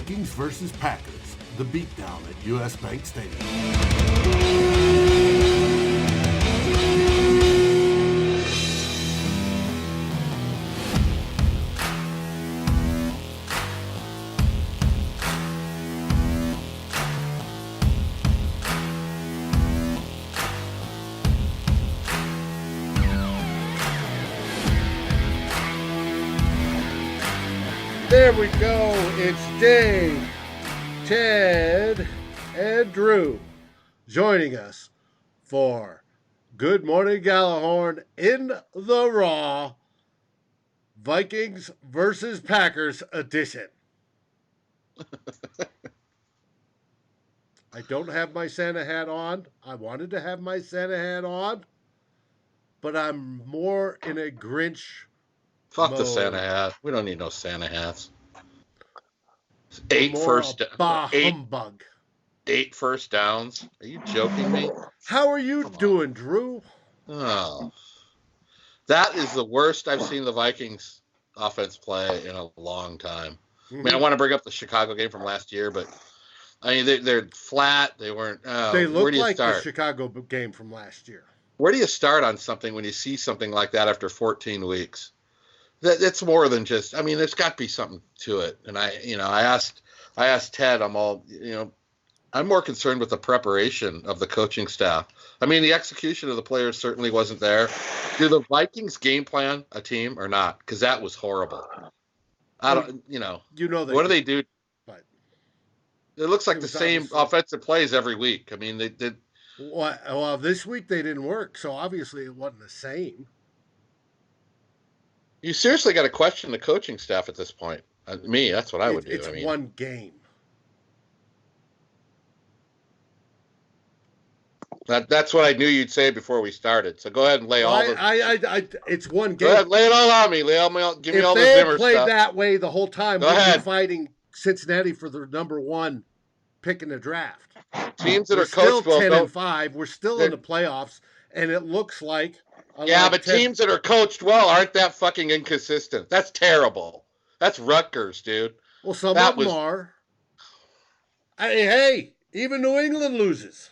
Vikings versus Packers, the beatdown at US Bank Stadium. There we go. It's Dave, Ted, and Drew joining us for Good Morning Gallahorn in the Raw Vikings versus Packers edition. I don't have my Santa hat on. I wanted to have my Santa hat on, but I'm more in a Grinch Fuck mode. the Santa hat. We don't need no Santa hats. Humbug. 8 first downs. Are you joking me? How are you doing, Drew? Oh, that is the worst I've seen the Vikings offense play in a long time. I mean, I want to bring up the Chicago game from last year, but I mean they're flat. They weren't. They look like start? The Chicago game from last year. Where do you start on something when you see something like that after 14 weeks? That's more than just. I mean, there's got to be something to it. And I asked Ted. I'm more concerned with the preparation of the coaching staff. I mean, the execution of the players certainly wasn't there. Do the Vikings game plan a team or not? Because that was horrible. I don't. What do they do? But it looks like the same offensive plays every week. I mean, they did. Well, this week they didn't work, so obviously it wasn't the same. You seriously got to question the coaching staff at this point. That's what I would do. It's one game. That's what I knew you'd say before we started. So go ahead and lay it's one game. Go ahead, lay it all on me. Give me all the Zimmer stuff. If they played that way the whole time, we'd be fighting Cincinnati for the number one pick in the draft. Teams that are coached well, 10-5. We're still in the playoffs, and it looks like. Teams that are coached well aren't that fucking inconsistent. That's terrible. That's Rutgers, dude. Well, some of them are. Hey, even New England loses.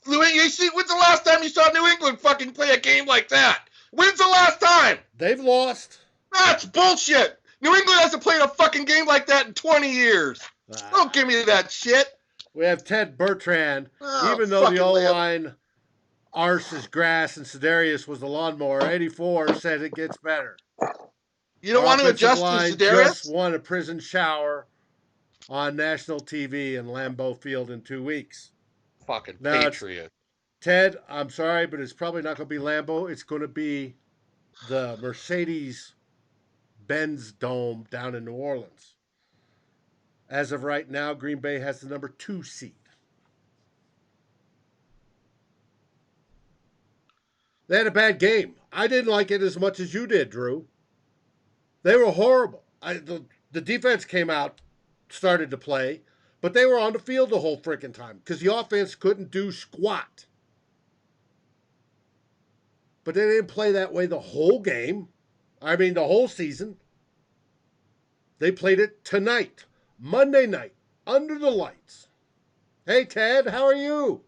You see, when's the last time you saw New England fucking play a game like that? When's the last time? They've lost. That's bullshit. New England hasn't played a fucking game like that in 20 years. Don't give me that shit. We have Ted Bertrand. Even though the O-line arse is grass and Za'Darius was the lawnmower, 84 said it gets better. You don't want to adjust to Za'Darius? Just won a prison shower on national TV in Lambeau Field in 2 weeks. Fucking Patriot. Ted, I'm sorry, but it's probably not going to be Lambeau. It's going to be the Mercedes-Benz Dome down in New Orleans. As of right now, Green Bay has the number 2 seed. They had a bad game. I didn't like it as much as you did, Drew. They were horrible. The defense came out, started to play, but they were on the field the whole freaking time because the offense couldn't do squat. But they didn't play that way the whole game. The whole season. They played it tonight, Monday night, under the lights. Hey, Ted, how are you?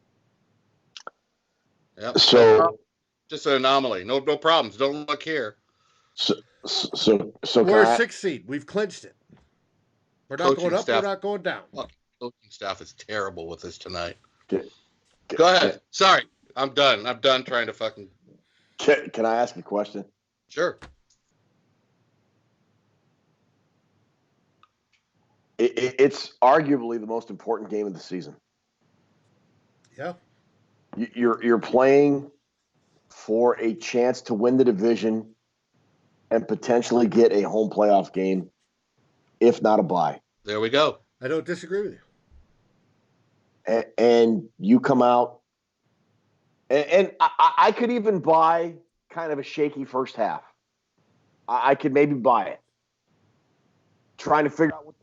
Yep. So, just an anomaly. No problems. Don't look here. So we're a 6th seed. We've clinched it. We're not going up. We're not going down. Look, coaching staff is terrible with us tonight. Go ahead. Sorry, I'm done. I'm done trying to fucking. Can I ask a question? Sure. It's arguably the most important game of the season. Yeah. You're playing for a chance to win the division and potentially get a home playoff game, if not a bye. There we go. I don't disagree with you. And you come out, and I could even buy kind of a shaky first half. I could maybe buy it. Trying to figure out what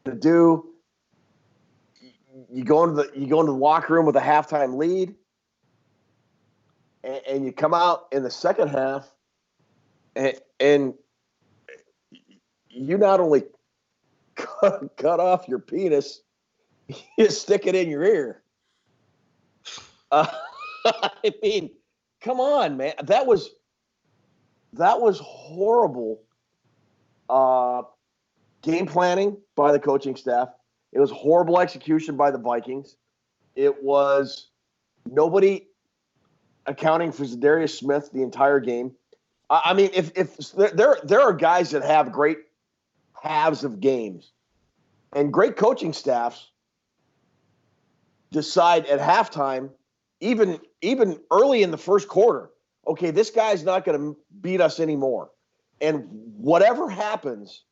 to do. You go into the locker room with a halftime lead, and you come out in the second half, and you not only cut off your penis, you stick it in your ear. I mean, come on, man. That was horrible game planning by the coaching staff. It was horrible execution by the Vikings. It was nobody accounting for Za'Darius Smith the entire game. I mean, if there are guys that have great halves of games, and great coaching staffs decide at halftime, even early in the first quarter, okay, this guy's not going to beat us anymore. And whatever happens,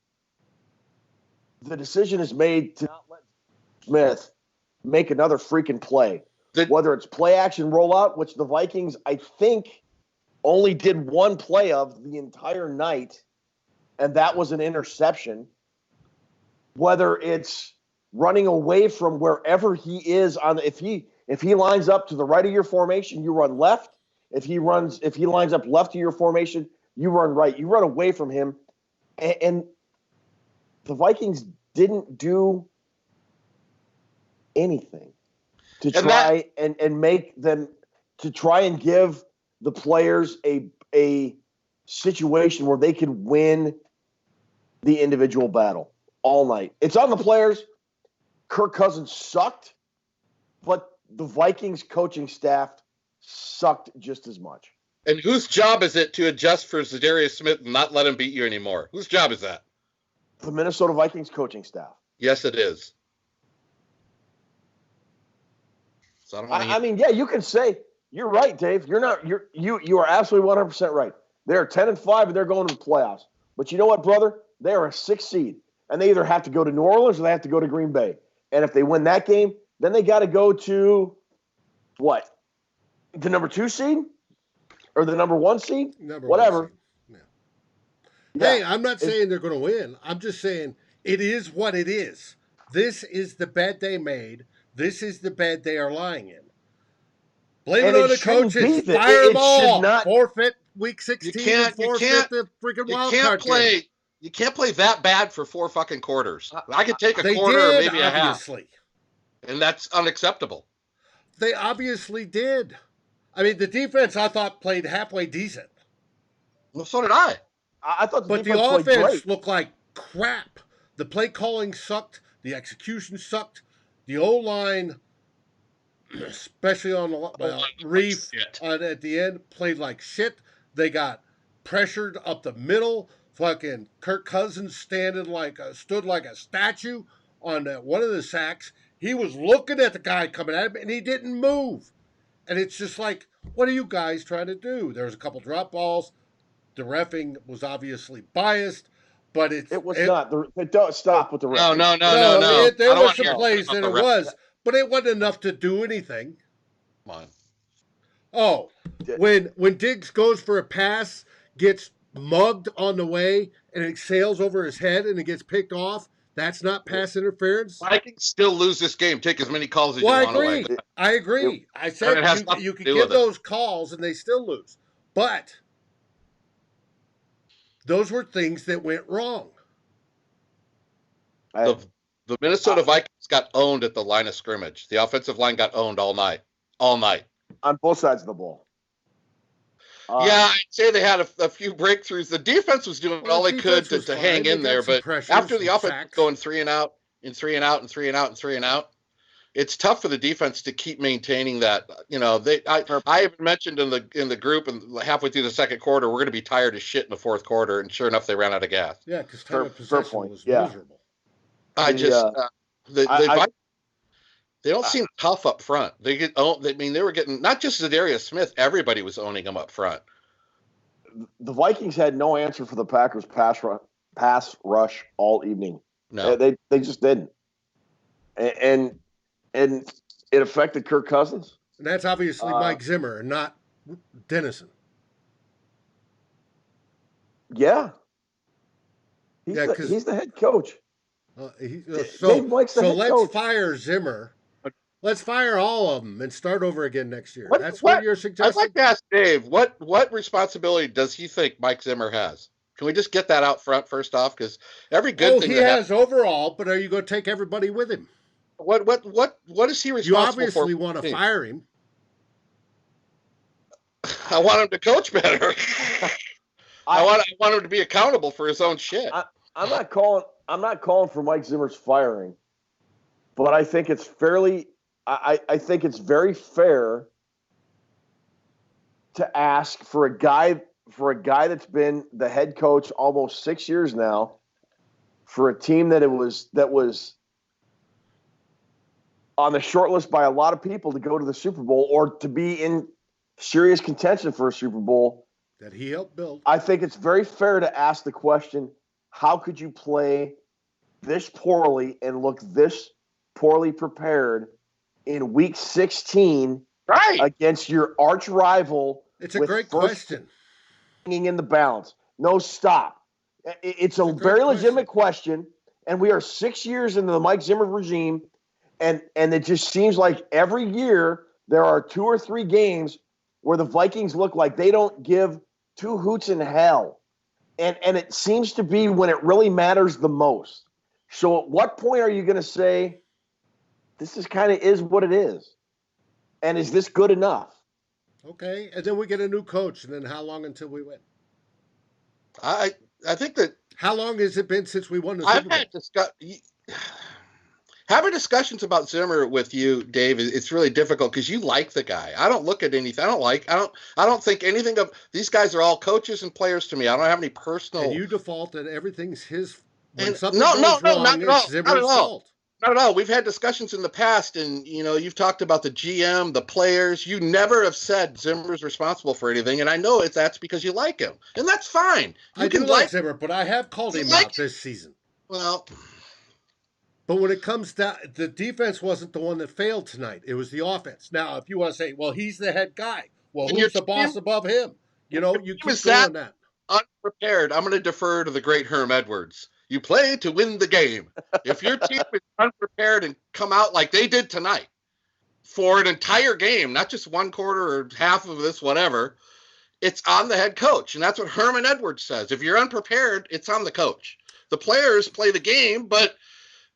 the decision is made to not let Smith make another freaking play. Whether it's play action rollout, which the Vikings, I think, only did one play of the entire night, and that was an interception. Whether it's running away from wherever he is on, if he lines up to the right of your formation, you run left. If he lines up left of your formation, you run right. You run away from him, and the Vikings didn't do anything to try and make them, to try and give the players a situation where they could win the individual battle all night. It's on the players. Kirk Cousins sucked, but the Vikings coaching staff sucked just as much. And whose job is it to adjust for Za'Darius Smith and not let him beat you anymore? Whose job is that? The Minnesota Vikings coaching staff. Yes, it is. So I mean, yeah, you can say you're right, Dave. You are absolutely 100% right. They're 10-5 and they're going to the playoffs. But you know what, brother? They are a 6th seed, and they either have to go to New Orleans or they have to go to Green Bay. And if they win that game, then they got to go to what? The number 2 seed or the number 1 seed? Whatever. Seed. Yeah. Hey, I'm not saying they're going to win. I'm just saying it is what it is. This is the bed they made. This is the bed they are lying in. Blame it on the coaches. Fire them all. Forfeit week 16. Forfeit the freaking wild card game. You can't play that bad for 4 fucking quarters. I could take a quarter or maybe a half. And that's unacceptable. They obviously did. I mean, the defense, I thought, played halfway decent. Well, so did I. I thought the offense looked like crap. The play calling sucked. The execution sucked. The O-line, especially on the Reiff at the end, played like shit. They got pressured up the middle. Fucking Kirk Cousins stood like a statue on one of the sacks. He was looking at the guy coming at him, and he didn't move. And it's just like, what are you guys trying to do? There was a couple drop balls. The reffing was obviously biased, but it was not. Don't stop with the reffing. No. There were some plays that it was, but it wasn't enough to do anything. Come on. Oh, when Diggs goes for a pass, gets mugged on the way, and it sails over his head and it gets picked off, that's not pass interference. Vikings still lose this game. Take as many calls as you want away. I agree. I said you could give those calls and they still lose. But those were things that went wrong. The Minnesota Vikings got owned at the line of scrimmage. The offensive line got owned all night. On both sides of the ball. Yeah, I'd say they had a few breakthroughs. The defense was doing all they could to hang in there, but after the offense was going 3 and out, and 3 and out, and 3 and out, and 3 and out, it's tough for the defense to keep maintaining that. You know, I even mentioned in the group, and halfway through the second quarter, we're going to be tired as shit in the fourth quarter, and sure enough, they ran out of gas. Yeah, because time of possession was miserable. They don't seem tough up front. They were getting not just Za'Darius Smith. Everybody was owning them up front. The Vikings had no answer for the Packers' pass rush all evening. No, they just didn't, and it affected Kirk Cousins. And that's obviously Mike Zimmer, and not Dennison. Yeah, he's the head coach. So let's fire Zimmer. Let's fire all of them and start over again next year. That's what you're suggesting? I'd like to ask Dave, what responsibility does he think Mike Zimmer has? Can we just get that out front first off? Because every good thing he that has overall, but are you going to take everybody with him? what is he You responsible for? obviously want to fire him. I want him to coach better. I want him to be accountable for his own shit. I'm not calling for Mike Zimmer's firing, but I think it's fairly. I think it's very fair to ask for a guy that's been the head coach almost 6 years now, for a team that was on the short list by a lot of people to go to the Super Bowl or to be in serious contention for a Super Bowl that he helped build. I think it's very fair to ask the question, how could you play this poorly and look this poorly prepared in week 16 against your arch rival? It's a great question. Hanging in the balance. No, stop. It's a very legitimate question, and we are 6 years into the Mike Zimmer regime, and it just seems like every year there are 2 or 3 games where the Vikings look like they don't give 2 hoots in hell. And it seems to be when it really matters the most. So at what point are you going to say, this is kind of is what it is? And is this good enough? Okay. And then we get a new coach. And then how long until we win? I think that. How long has it been since we won the Super Bowl? Having discussions about Zimmer with you, Dave, it's really difficult because you like the guy. I don't look at anything. I don't think anything of these guys are all coaches and players to me. I don't have any personal. And you default that everything's his. When something goes wrong, not at all. Zimmer's fault. Not at all. We've had discussions in the past, and you've talked about the GM, the players. You never have said Zimmer's responsible for anything, and I know that's because you like him, and that's fine. I do like Zimmer, but I have called him out this season. Well. But when it comes down, the defense wasn't the one that failed tonight. It was the offense. Now, if you want to say, well, he's the head guy. Well, who's the boss above him? You keep doing that. Unprepared. I'm going to defer to the great Herm Edwards. You play to win the game. If your team is unprepared and come out like they did tonight for an entire game, not just one quarter or half of this, whatever, it's on the head coach. And that's what Herman Edwards says. If you're unprepared, it's on the coach. The players play the game, but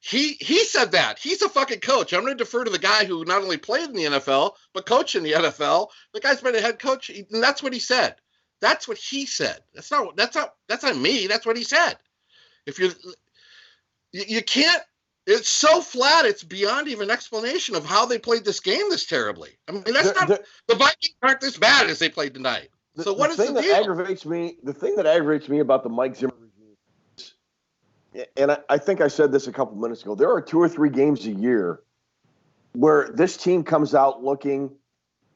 he said that. He's a fucking coach. I'm going to defer to the guy who not only played in the NFL, but coached in the NFL. The guy's been a head coach, and that's what he said. That's what he said. That's not me. That's what he said. If you can't, it's so flat, it's beyond even explanation of how they played this game this terribly. I mean, the Vikings aren't this bad as they played tonight. So what is the deal? The thing that aggravates me about the Mike Zimmer regime, and I think I said this a couple minutes ago, there are 2 or 3 games a year where this team comes out looking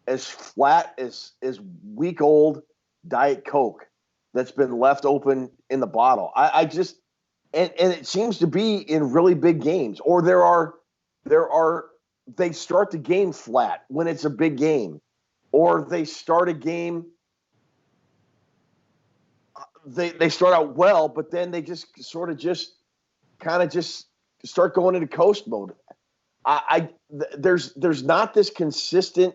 as flat as week-old Diet Coke that's been left open in the bottle. I just and it seems to be in really big games, or they start the game flat when it's a big game, or they start a game. They start out well, but then they just sort of just start going into coast mode. There's not this consistent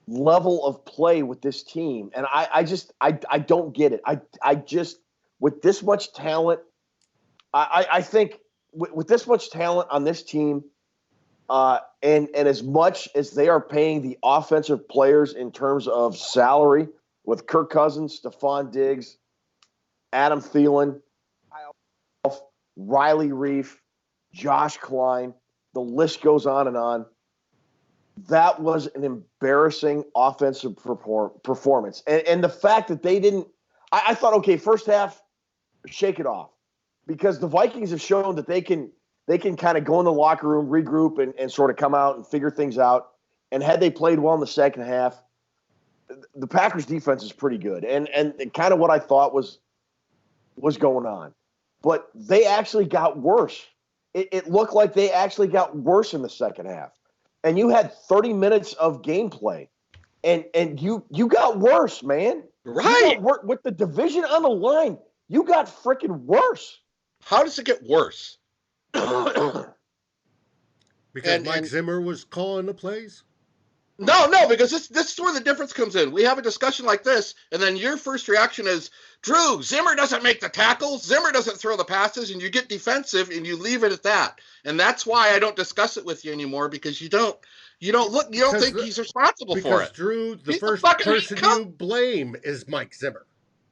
level of play with this team, and I don't get it. I just with this much talent, I think with this much talent on this team, and as much as they are paying the offensive players in terms of salary, with Kirk Cousins, Stephon Diggs, Adam Thielen, Riley Reiff, Josh Klein, the list goes on and on. That was an embarrassing offensive performance. And the fact that they didn't – I thought, okay, first half, shake it off. Because the Vikings have shown that they can kind of go in the locker room, regroup, and sort of come out and figure things out. And had they played well in the second half, the Packers defense is pretty good. And kind of what I thought was going on. But they actually got worse. It looked like they actually got worse in the second half. And you had 30 minutes of gameplay. And you got worse, man. Right. With the division on the line, you got freaking worse. How does it get worse? Because Mike Zimmer was calling the plays? No, because this is where the difference comes in. We have a discussion like this, and then your first reaction is, Drew, Zimmer doesn't make the tackles, Zimmer doesn't throw the passes, and you get defensive and you leave it at that. And that's why I don't discuss it with you anymore, because you don't think he's responsible for it. Because Drew, the He's first fucking person you blame is Mike Zimmer.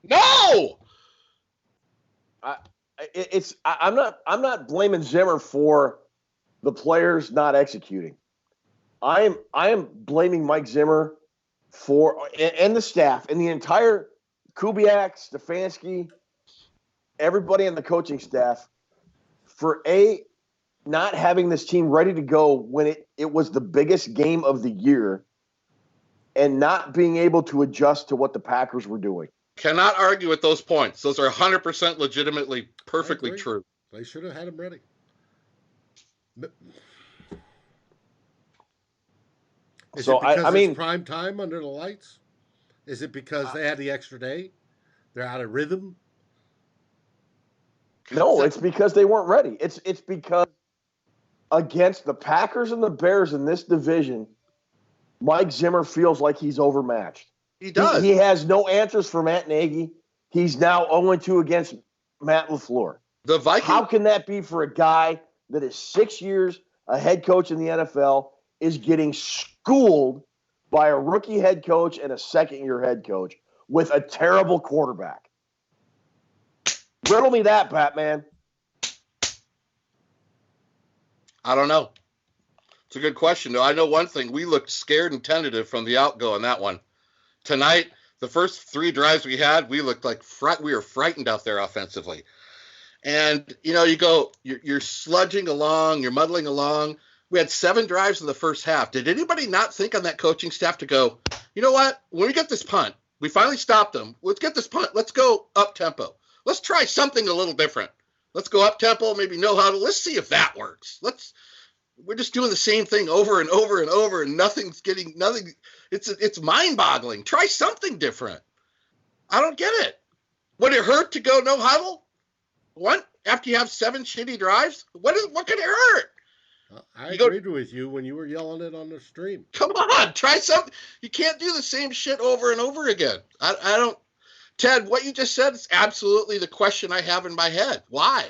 No. I'm not blaming Zimmer for the players not executing. I am blaming Mike Zimmer for and the staff and the entire Kubiak, Stefanski, everybody on the coaching staff for not having this team ready to go when it was the biggest game of the year and not being able to adjust to what the Packers were doing. Cannot argue with those points. Those are 100% legitimately perfectly true. They should have had him ready. Is it because it's prime time under the lights? Is it because they had the extra day? They're out of rhythm? No, it's because they weren't ready. It's because against the Packers and the Bears in this division, Mike Zimmer feels like he's overmatched. He does. He has no answers for Matt Nagy. He's now 0-2 against Matt LaFleur. The Vikings. How can that be for a guy that is 6 years a head coach in the NFL, is getting schooled by a rookie head coach and a second-year head coach with a terrible quarterback? Riddle me that, Batman. I don't know. It's a good question, though. I know one thing. We looked scared and tentative from the outgo on that one. Tonight, the first 3 drives we had, we looked like we were frightened out there offensively. And, you're sludging along, you're muddling along. We had 7 drives in the first half. Did anybody not think on that coaching staff to go, you know what? When we get this punt, we finally stopped them. Let's get this punt. Let's go up-tempo. Let's try something a little different. Let's go up-tempo, maybe know how to. Let's see if that works. We're just doing the same thing over and over and over, and nothing. It's mind-boggling. Try something different. I don't get it. Would it hurt to go no huddle? What? After you have 7 shitty drives? What could it hurt? I agreed with you when you were yelling it on the stream. Come on, try something. You can't do the same shit over and over again. I don't. Ted, what you just said is absolutely the question I have in my head. Why?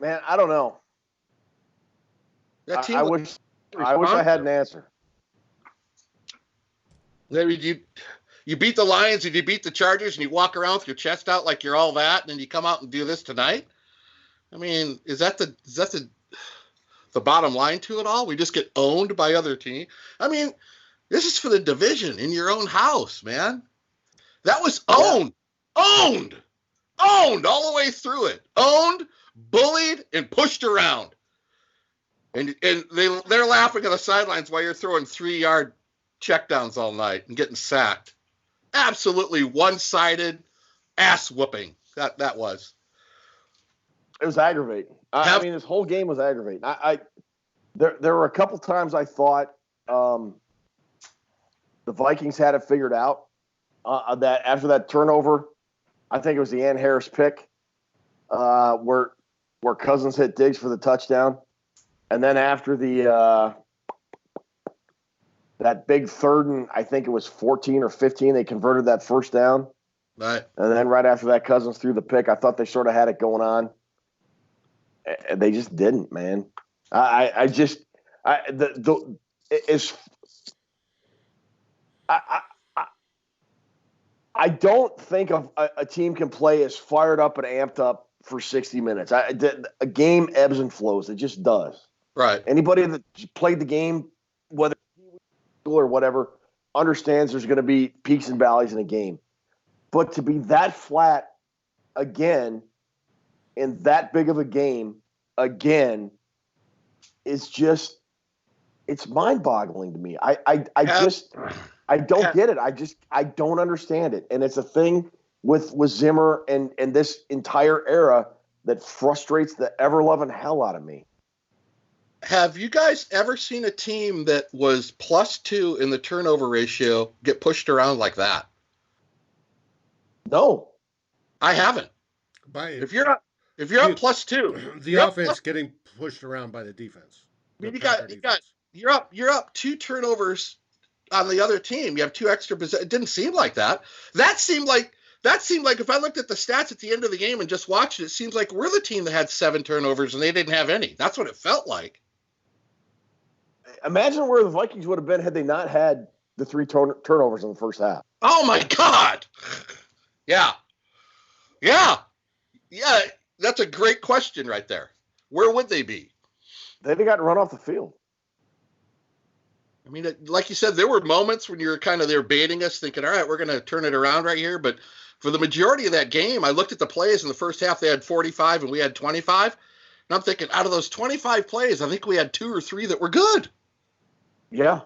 Man, I don't know. That team I wish I had an answer. Maybe you beat the Lions and you beat the Chargers and you walk around with your chest out like you're all that, and then you come out and do this tonight? I mean, is that the bottom line to it all? We just get owned by other teams. I mean, this is for the division in your own house, man. That was owned all the way through it. Owned, bullied, and pushed around. And they're laughing on the sidelines while you're throwing 3-yard checkdowns all night and getting sacked. Absolutely one-sided ass whooping. That was. It was aggravating. I mean, this whole game was aggravating. There were a couple times I thought the Vikings had it figured out. That after that turnover, I think it was the Ann Harris pick, where Cousins hit Diggs for the touchdown, and then after that big 3rd and I think it was 14 or 15, they converted that first down. Right. And then right after that, Cousins threw the pick. I thought they sort of had it going on. And they just didn't, man. I don't think a team can play as fired up and amped up for 60 minutes. A game ebbs and flows. It just does. Right. Anybody that played the game, whether or whatever, understands there's going to be peaks and valleys in a game. But to be that flat again in that big of a game again is just, it's mind-boggling to me. I don't get it. I don't understand it. And it's a thing with Zimmer and this entire era that frustrates the ever-loving hell out of me. Have you guys ever seen a team that was +2 in the turnover ratio get pushed around like that? No. I haven't. If you're up +2, the offense getting pushed around by the defense. I mean, you're up 2 turnovers on the other team. You have 2 extra possessions. It didn't seem like that. That seemed like if I looked at the stats at the end of the game and just watched it, it seems like we're the team that had 7 turnovers and they didn't have any. That's what it felt like. Imagine where the Vikings would have been had they not had the 3 turnovers in the first half. Oh my God. Yeah. That's a great question right there. Where would they be? They'd have gotten run off the field. I mean, like you said, there were moments when you were kind of there baiting us, thinking, all right, we're going to turn it around right here. But for the majority of that game, I looked at the plays in the first half. They had 45 and we had 25. And I'm thinking, out of those 25 plays, I think we had 2 or 3 that were good. Yeah.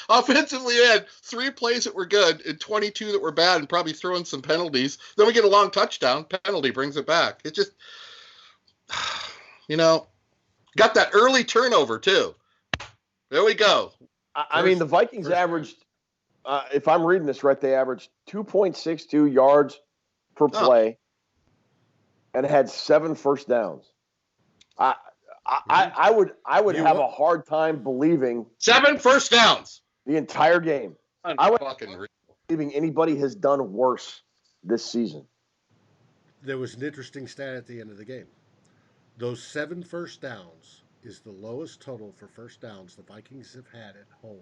Offensively, we had 3 plays that were good and 22 that were bad and probably throwing some penalties. Then we get a long touchdown. Penalty brings it back. It just, got that early turnover, too. There we go. I mean, the Vikings averaged, if I'm reading this right, they averaged 2.62 yards per play and had 7 first downs. I would have a hard time believing 7 first downs the entire game. I would believing anybody has done worse this season. There was an interesting stat at the end of the game. Those 7 first downs is the lowest total for first downs the Vikings have had at home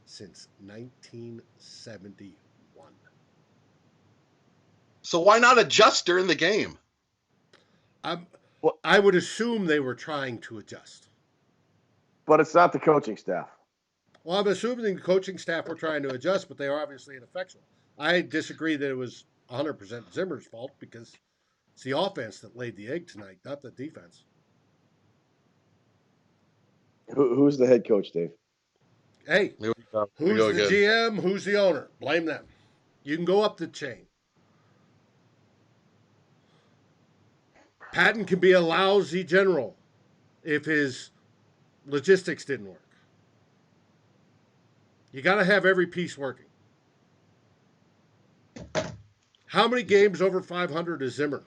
since 1971. So why not adjust during the game? I would assume they were trying to adjust. But it's not the coaching staff. Well, I'm assuming the coaching staff were trying to adjust, but they are obviously ineffectual. I disagree that it was 100% Zimmer's fault because it's the offense that laid the egg tonight, not the defense. Who's the head coach, Dave? Hey, who's the GM? Who's the owner? Blame them. You can go up the chain. Patton can be a lousy general if his logistics didn't work. You got to have every piece working. How many games over 500 is Zimmer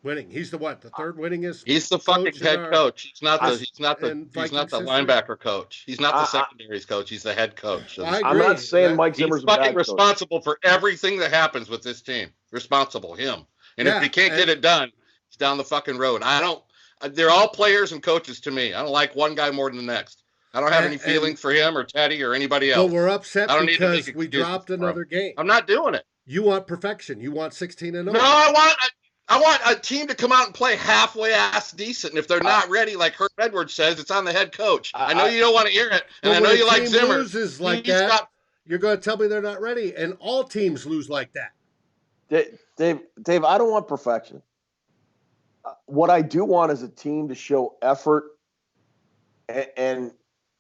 winning? He's the what? The third winningest. He's the fucking head coach. He's not the linebacker coach. He's not the secondaries coach. He's the head coach. I'm not saying Mike Zimmer's fucking responsible for everything that happens with this team. Responsible, him. And if he can't get it done, he's down the fucking road. They're all players and coaches to me. I don't like one guy more than the next. I don't have any feeling for him or Teddy or anybody else. But we're upset because we dropped another game. I'm not doing it. You want perfection. You want 16-0. No, I want a team to come out and play halfway ass decent. And if they're not ready, like Herb Edwards says, it's on the head coach. I know you don't want to hear it, and I know you like Zimmer. Loses like that, you're going to tell me they're not ready, and all teams lose like that. Dave, I don't want perfection. What I do want is a team to show effort and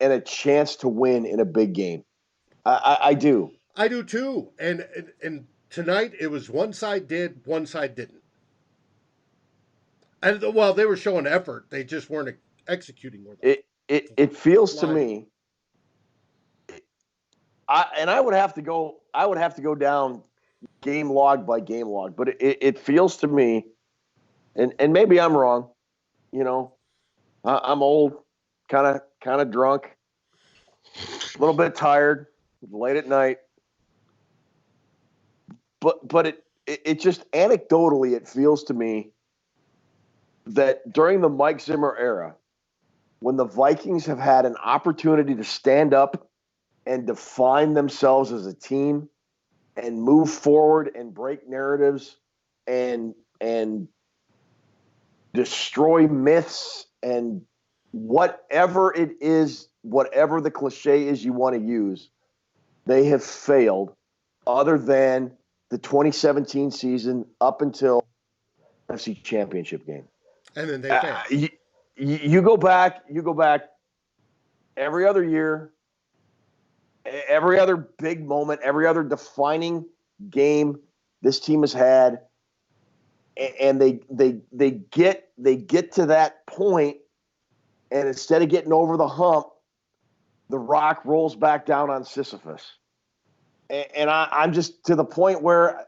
a chance to win in a big game. I do. I do too. And tonight it was one side did, one side didn't. And well, they were showing effort. They just weren't executing. It feels to me. I would have to go down game log by game log, but it feels to me, and maybe I'm wrong. I'm old, kind of drunk, a little bit tired, late at night. But it just anecdotally it feels to me that during the Mike Zimmer era, when the Vikings have had an opportunity to stand up and define themselves as a team and move forward and break narratives and destroy myths and whatever it is, whatever the cliche is you want to use, they have failed other than the 2017 season up until the NFC Championship game. And then they failed. You go back every other year, every other big moment, every other defining game this team has had, and they get to that point, and instead of getting over the hump, the rock rolls back down on Sisyphus. And I'm just to the point where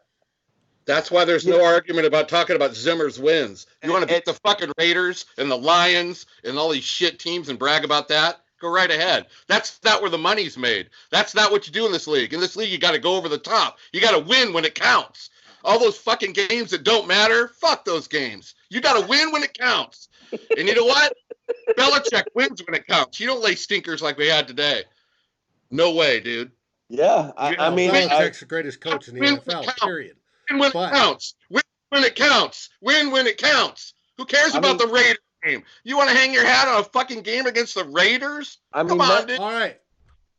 That's why there's no argument about talking about Zimmer's wins. You want to beat the fucking Raiders and the Lions and all these shit teams and brag about that? Go right ahead. That's not where the money's made. That's not what you do in this league. In this league, you got to go over the top. You got to win when it counts. All those fucking games that don't matter, fuck those games. You got to win when it counts. And you know what? Belichick wins when it counts. You don't lay stinkers like we had today. No way, dude. Yeah, I mean, Belichick's the greatest coach in the NFL, period. Win when it counts. Win when it counts. Win when it counts. Who cares about the Raiders game? You want to hang your hat on a fucking game against the Raiders? Come on, dude. All right.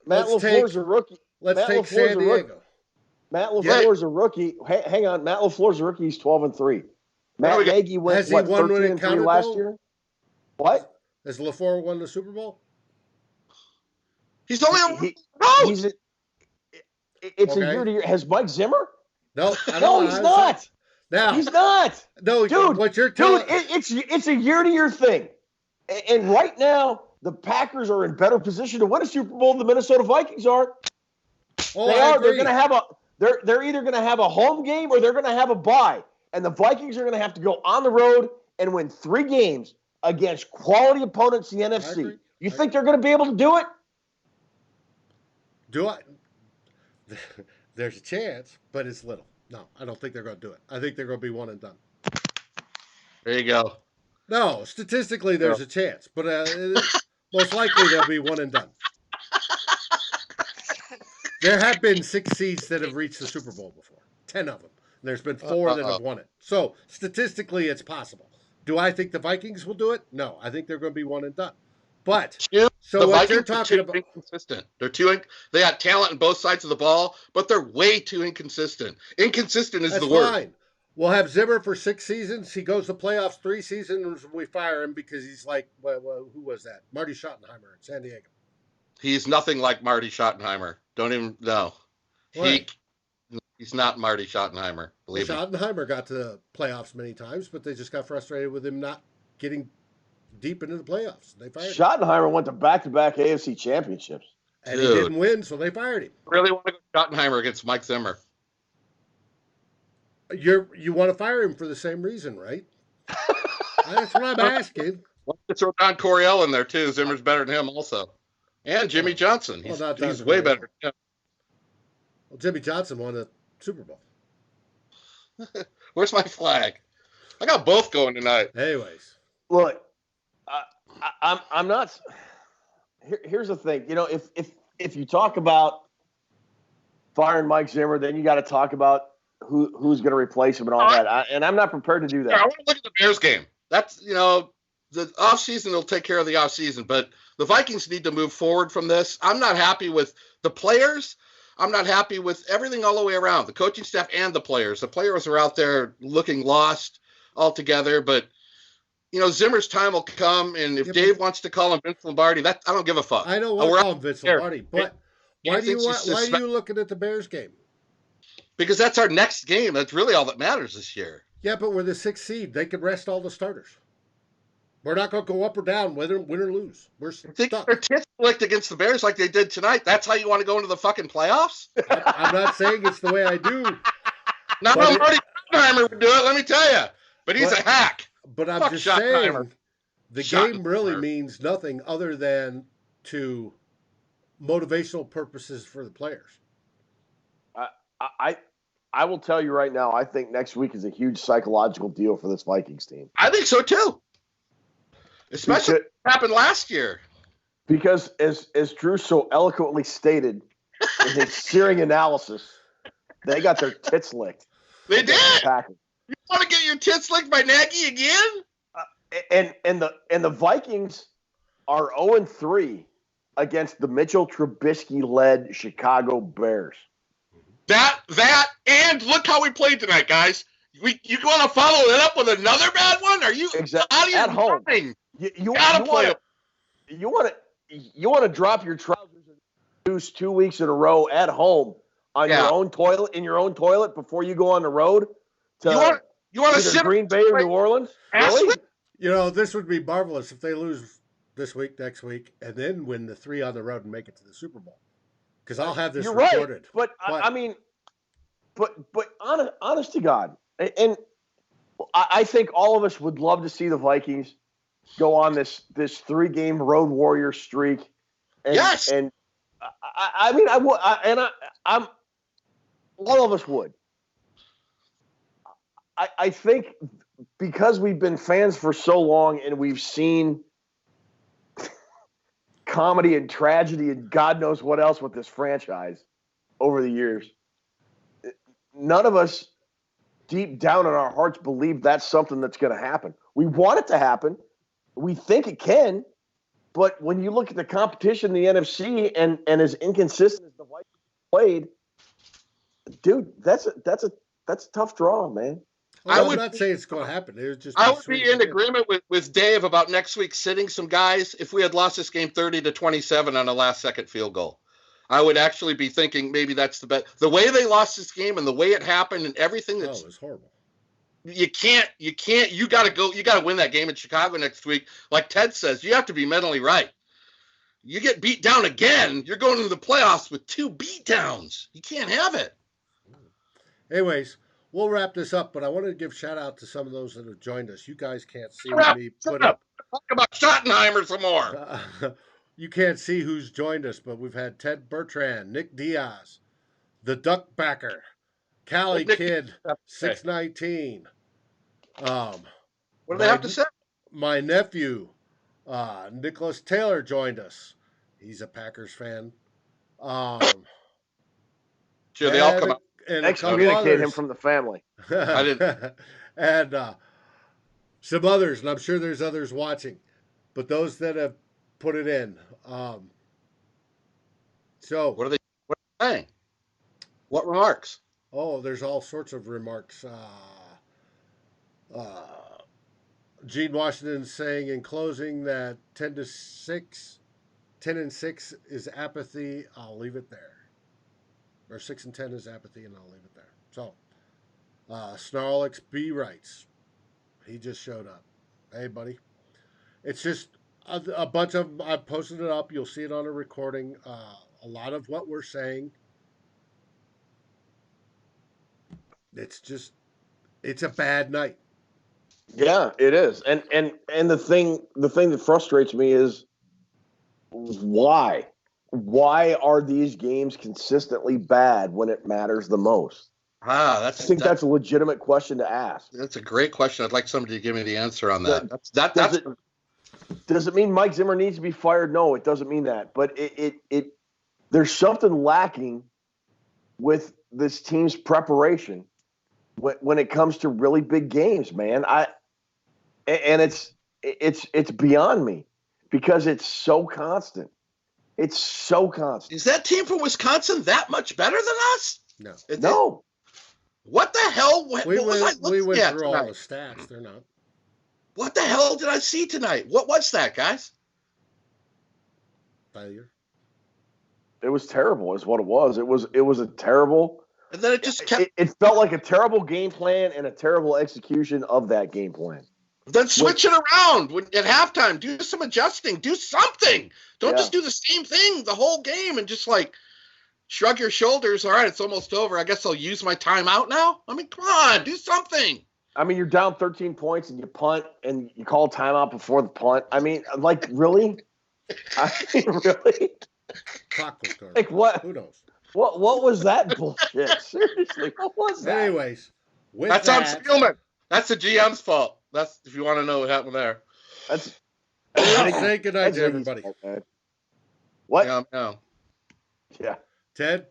Matt LaFleur's a rookie. Let's take San Diego. Matt LaFleur's a rookie. Hang on. Matt LaFleur's a rookie. He's 12-3. Matt Nagy went, 13-3 last year? What? Has LaFleur won the Super Bowl? He's only It's a year-to-year. Has Mike Zimmer? No, he's not. Now he's not. No, dude. What you're telling? It's a year-to-year thing. And right now, the Packers are in better position to win a Super Bowl than the Minnesota Vikings are. Oh, they are. They're going to have They're either going to have a home game or they're going to have a bye. And the Vikings are going to have to go on the road and win 3 games against quality opponents in the NFC. You think they're going to be able to do it? Do I? There's a chance, but it's little. No, I don't think they're going to do it. I think they're going to be one and done. There you go. No, statistically, there's a chance, but most likely they'll be one and done. There have been 6 seeds that have reached the Super Bowl before, 10 of them. And there's been 4 that have won it. So statistically, it's possible. Do I think the Vikings will do it? No, I think they're going to be one and done. But so what you're talking about, inconsistent. They got talent on both sides of the ball, but they're way too inconsistent. Inconsistent is the word. Fine. We'll have Zimmer for 6 seasons. He goes to playoffs 3 seasons. We fire him because he's like, well, who was that? Marty Schottenheimer in San Diego. He's nothing like Marty Schottenheimer. Don't even know. He's not Marty Schottenheimer. Believe me. Schottenheimer got to the playoffs many times, but they just got frustrated with him not getting deep into the playoffs. They fired him. Schottenheimer went to back-to-back AFC championships. And he didn't win, so they fired him. I really want to go Schottenheimer against Mike Zimmer. You want to fire him for the same reason, right? That's what I'm asking. Let's throw Don Coryell in there, too. Zimmer's better than him also. And Jimmy Johnson. He's way better than him. Well, Jimmy Johnson won the Super Bowl. Where's my flag? I got both going tonight. Anyways. Look, I'm not. Here's the thing. You know, if you talk about firing Mike Zimmer, then you got to talk about who's going to replace him and all that. And I'm not prepared to do that. Yeah, I want to look at the Bears game. That's, the offseason will take care of the offseason, but the Vikings need to move forward from this. I'm not happy with the players. I'm not happy with everything all the way around, the coaching staff and the players. The players are out there looking lost altogether, but Zimmer's time will come, and if Dave wants to call him Vince Lombardi, I don't give a fuck. I don't want to call him Vince Lombardi, but why are you looking at the Bears game? Because that's our next game. That's really all that matters this year. Yeah, but we're the 6th seed. They could rest all the starters. We're not going to go up or down, win or lose. We're stuck. They're tits licked against the Bears like they did tonight. That's how you want to go into the fucking playoffs? I'm not saying it's the way I do. Not how Marty Schottenheimer would do it, let me tell you. But he's a hack. But I'm just saying the game really means nothing other than to motivational purposes for the players. I will tell you right now, I think next week is a huge psychological deal for this Vikings team. I think so too. Especially what happened last year. Because as Drew so eloquently stated in his searing analysis, they got their tits licked. They did. You want to get your tits licked by Nagy again? And the Vikings are 0-3 against the Mitchell Trubisky-led Chicago Bears. That, and look how we played tonight, guys. You want to follow it up with another bad one? Are you exactly at home? You want to drop your trousers and lose 2 weeks in a row at home on your own toilet before you go on the road to you want to sit Green Bay or New Orleans? Really? This would be marvelous if they lose this week, next week, and then win the 3 on the road and make it to the Super Bowl. Because I'll have this recorded. Right. But I mean, but honest to God, and I think all of us would love to see the Vikings go on this 3-game road warrior streak. And, Yes. And I mean, I would, I'm all of us would. I think because we've been fans for so long and we've seen comedy and tragedy and God knows what else with this franchise over the years, none of us deep down in our hearts believe that's something that's going to happen. We want it to happen. We think it can. But when you look at the competition in the NFC and as inconsistent as the Vikings played, dude, that's a tough draw, man. Well, I'm not saying it's going to happen. It would just I would be in agreement with Dave about next week sitting some guys if we had lost this game 30-27 on a last-second field goal. I would actually be thinking maybe that's the best. The way they lost this game and the way it happened and everything. It was horrible. You got to win that game in Chicago next week. Like Ted says, you have to be mentally right. You get beat down again, you're going into the playoffs with 2 beatdowns. You can't have it. Anyways, we'll wrap this up, but I wanted to give shout out to some of those that have joined us. You guys can't see me put up. Talk about Schottenheimer some more. You can't see who's joined us, but we've had Ted Bertrand, Nick Diaz, the Duckbacker, Cali Kid, 619. What do they have to say? My nephew, Nicholas Taylor, joined us. He's a Packers fan. Sure, they all come out. And excommunicate him from the family. I didn't. And some others, and I'm sure there's others watching, but those that have put it in. So what are they saying? What remarks? Oh, there's all sorts of remarks. Gene Washington saying in closing that 10-6 is apathy. I'll leave it there. Or 6-10 is apathy, and I'll leave it there. So, Snarl XB writes, he just showed up. Hey, buddy. It's just a bunch of, I've posted it up. You'll see it on a recording. A lot of what we're saying, it's a bad night. Yeah, it is. And the thing that frustrates me is why? Why are these games consistently bad when it matters the most? I think that's a legitimate question to ask. That's a great question. I'd like somebody to give me the answer on that. Does it mean Mike Zimmer needs to be fired? No, it doesn't mean that. But there's something lacking with this team's preparation when it comes to really big games, man. It's beyond me because it's so constant. It's so constant. Is that team from Wisconsin that much better than us? No. No. What the hell? We went through all the stats. They're not. What the hell did I see tonight? What was that, guys? Failure. It was terrible is what it was. It was a terrible. And then it just kept. It felt like a terrible game plan and a terrible execution of that game plan. Then switch it around at halftime. Do some adjusting. Do something. Don't just do the same thing the whole game and just like shrug your shoulders. All right, it's almost over. I guess I'll use my timeout now. I mean, come on, do something. I mean, you're down 13 points and you punt and you call timeout before the punt. I mean, like, really? Really? Like, what? Who knows? What was that bullshit? Seriously, what was that? Anyways, that's on Spielman. That's the GM's fault. That's if you want to know what happened there. Say good night to everybody. Fault, what? Yeah, no. Yeah. Ted?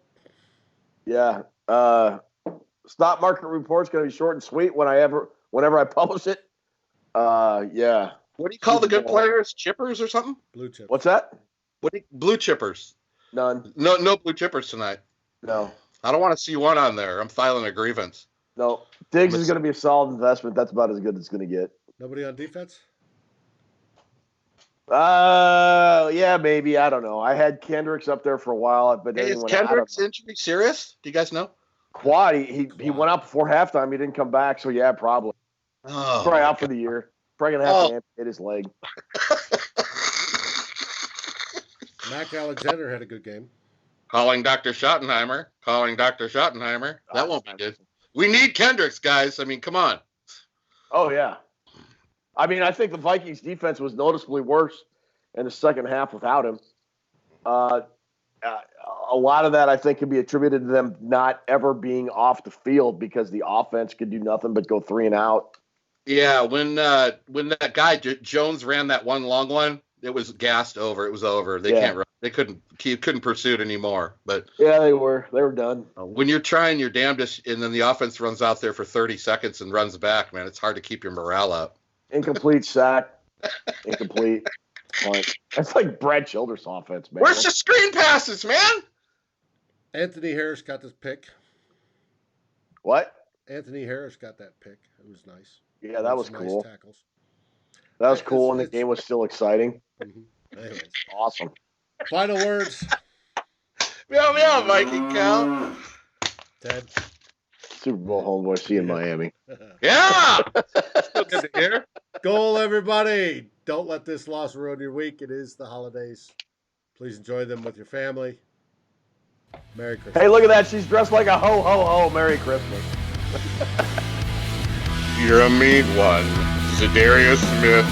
Yeah. Stock market report's going to be short and sweet whenever I publish it. Yeah. What do you call the good players? Chippers or something? Blue chippers. What's that? Blue chippers. None. No blue chippers tonight. No. I don't want to see one on there. I'm filing a grievance. No. Diggs is going to be a solid investment. That's about as good as it's going to get. Nobody on defense? Yeah, maybe. I don't know. I had Kendricks up there for a while, but then is Kendricks injury serious? Do you guys know? Quad. He went out before halftime. He didn't come back, so yeah, probably. Oh, probably out for the year. Probably gonna have to amputate his leg. Mac Alexander had a good game. Calling Dr. Schottenheimer. Calling Dr. Schottenheimer. That won't be good. We need Kendricks, guys. I mean, come on. Oh, yeah. I mean, I think the Vikings defense was noticeably worse in the second half without him. A lot of that, I think, can be attributed to them not ever being off the field because the offense could do nothing but go 3 and out. Yeah, when that guy Jones ran that one long one, it was gassed over. It was over. They can't run. They couldn't pursue it anymore. But yeah, they were done. When you're trying your damnedest, and then the offense runs out there for 30 seconds and runs back, man, it's hard to keep your morale up. Incomplete sack. Incomplete. That's like Brad Childress' offense, man. Where's the screen passes, man? Anthony Harris got this pick. What? Anthony Harris got that pick. It was nice. Yeah, that was cool. Nice tackles. That was cool, and the game was still exciting. Anyways. Awesome. Final words. Meow, meow, Viking cow. Ted. Super Bowl homeboy, see you in Miami. Yeah. Still good to hear. Goal, everybody. Don't let this loss ruin your week. It is the holidays. Please enjoy them with your family. Merry Christmas. Hey, look at that. She's dressed like a ho, ho, ho. Merry Christmas. You're a mean one. Za'Darius Smith.